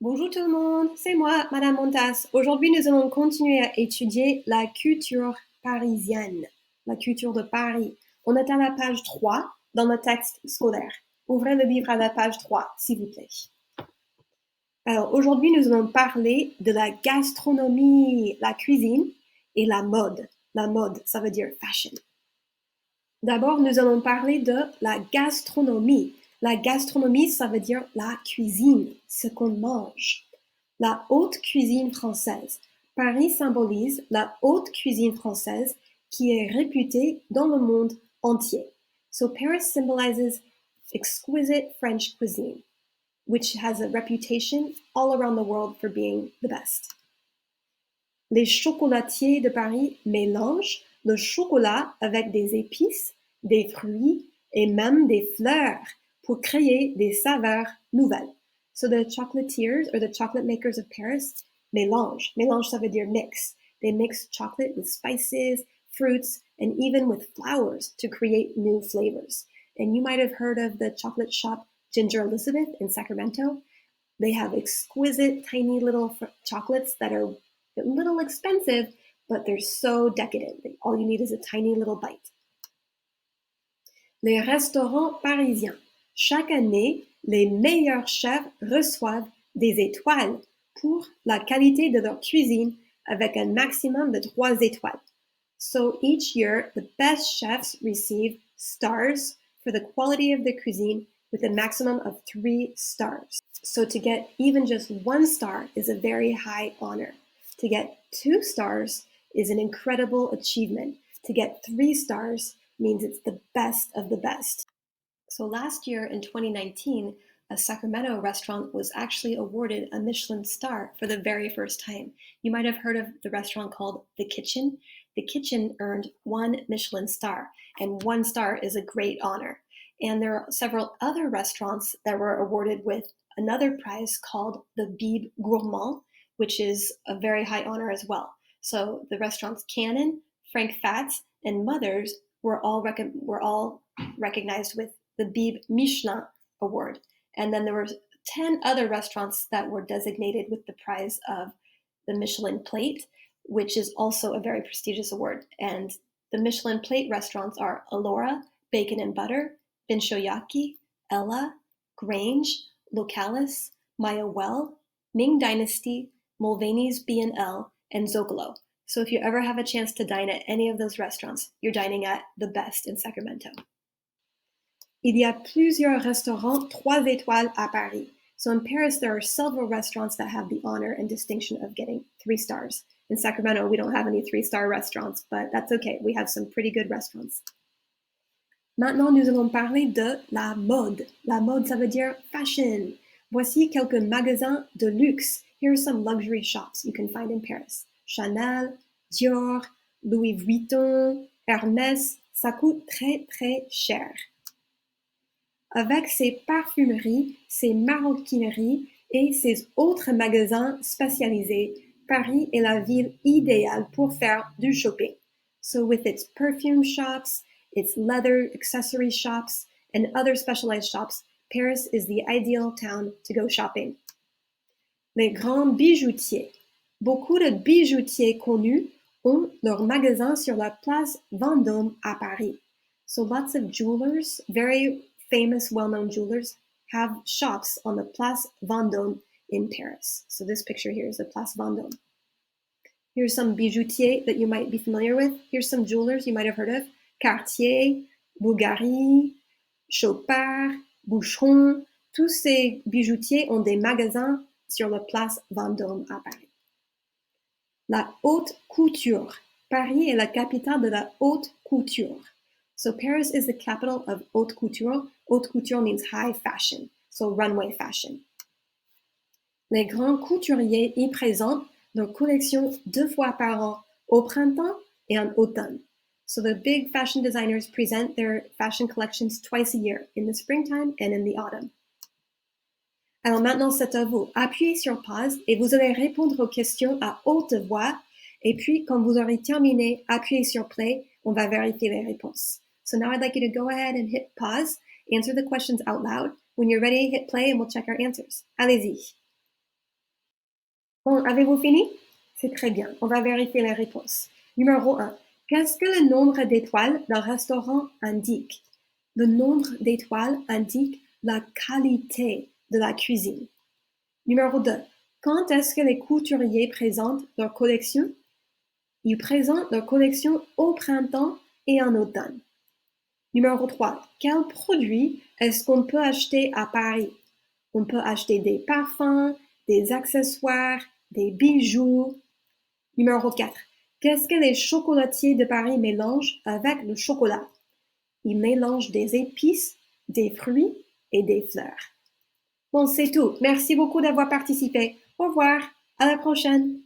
Bonjour tout le monde, c'est moi, Madame Montas. Aujourd'hui, nous allons continuer à étudier la culture parisienne, la culture de Paris. On est à la page 3 dans le texte scolaire. Ouvrez le livre à la page 3, s'il vous plaît. Alors, aujourd'hui, nous allons parler de la gastronomie, la cuisine et la mode. La mode, ça veut dire fashion. D'abord, nous allons parler de la gastronomie. La gastronomie, ça veut dire la cuisine, ce qu'on mange. La haute cuisine française. Paris symbolise la haute cuisine française qui est réputée dans le monde entier. So Paris symbolizes exquisite French cuisine, which has a reputation all around the world for being the best. Les chocolatiers de Paris mélangent le chocolat avec des épices, des fruits et même des fleurs pour créer des saveurs nouvelles. So the chocolatiers or the chocolate makers of Paris mélange. Mélange, ça veut dire mix. They mix chocolate with spices, fruits, and even with flowers to create new flavors. And you might have heard of the chocolate shop Ginger Elizabeth in Sacramento. They have exquisite, tiny little chocolates that are a little expensive, but they're so decadent. All you need is a tiny little bite. Les restaurants parisiens. Chaque année, les meilleurs chefs reçoivent des étoiles pour la qualité de leur cuisine avec un maximum de 3 étoiles. So each year, the best chefs receive stars for the quality of their cuisine with a maximum of 3 stars. So to get even just 1 star is a very high honor. To get 2 stars is an incredible achievement. To get 3 stars means it's the best of the best. So last year in 2019, a Sacramento restaurant was actually awarded a Michelin star for the very first time. You might have heard of the restaurant called The Kitchen. The Kitchen earned 1 Michelin star, and 1 star is a great honor. And there are several other restaurants that were awarded with another prize called the Bib Gourmand, which is a very high honor as well. So the restaurants Cannon, Frank Fats, and Mothers were all recognized with the Bib Michelin Award. And then there were 10 other restaurants that were designated with the prize of the Michelin Plate, which is also a very prestigious award. And the Michelin Plate restaurants are Alora, Bacon and Butter, Binshoyaki, Ella, Grange, Localis, Maya Well, Ming Dynasty, Mulvaney's B&L, and Zocalo. So if you ever have a chance to dine at any of those restaurants, you're dining at the best in Sacramento. Il y a plusieurs restaurants 3 étoiles à Paris. So in Paris, there are several restaurants that have the honor and distinction of getting 3 stars. In Sacramento, we don't have any 3-star restaurants, but that's okay. We have some pretty good restaurants. Maintenant, nous allons parler de la mode. La mode, ça veut dire fashion. Voici quelques magasins de luxe. Here are some luxury shops you can find in Paris. Chanel, Dior, Louis Vuitton, Hermès, ça coûte très très cher. Avec ses parfumeries, ses maroquineries et ses autres magasins spécialisés, Paris est la ville idéale pour faire du shopping. So with its perfume shops, its leather accessory shops, and other specialized shops, Paris is the ideal town to go shopping. Les grands bijoutiers. Beaucoup de bijoutiers connus ont leur magasin sur la place Vendôme à Paris. So lots of jewelers, very famous, well-known jewelers, have shops on the Place Vendôme in Paris. So this picture here is the Place Vendôme. Here's some bijoutiers that you might be familiar with. Here's some jewelers you might have heard of. Cartier, Bulgari, Chopard, Boucheron. Tous ces bijoutiers ont des magasins sur la Place Vendôme à Paris. La haute couture. Paris est la capitale de la haute couture. So Paris is the capital of haute couture. Haute couture means high fashion, so runway fashion. Les grands couturiers y présentent leur collection 2 fois par an, au printemps et en automne. So the big fashion designers present their fashion collections twice a year, in the springtime and in the autumn. Alors maintenant, c'est à vous. Appuyez sur pause et vous allez répondre aux questions à haute voix. Et puis, quand vous aurez terminé, appuyez sur play. On va vérifier les réponses. So now I'd like you to go ahead and hit pause, answer the questions out loud. When you're ready, hit play and we'll check our answers. Allez-y. Bon, avez-vous fini? C'est très bien. On va vérifier les réponses. Numéro 1. Qu'est-ce que le nombre d'étoiles d'un restaurant indique? Le nombre d'étoiles indique la qualité de la cuisine. Numéro 2. Quand est-ce que les couturiers présentent leur collection? Ils présentent leur collection au printemps et en automne. Numéro 3. Quels produits est-ce qu'on peut acheter à Paris? On peut acheter des parfums, des accessoires, des bijoux. Numéro 4. Qu'est-ce que les chocolatiers de Paris mélangent avec le chocolat? Ils mélangent des épices, des fruits et des fleurs. Bon, c'est tout. Merci beaucoup d'avoir participé. Au revoir. À la prochaine.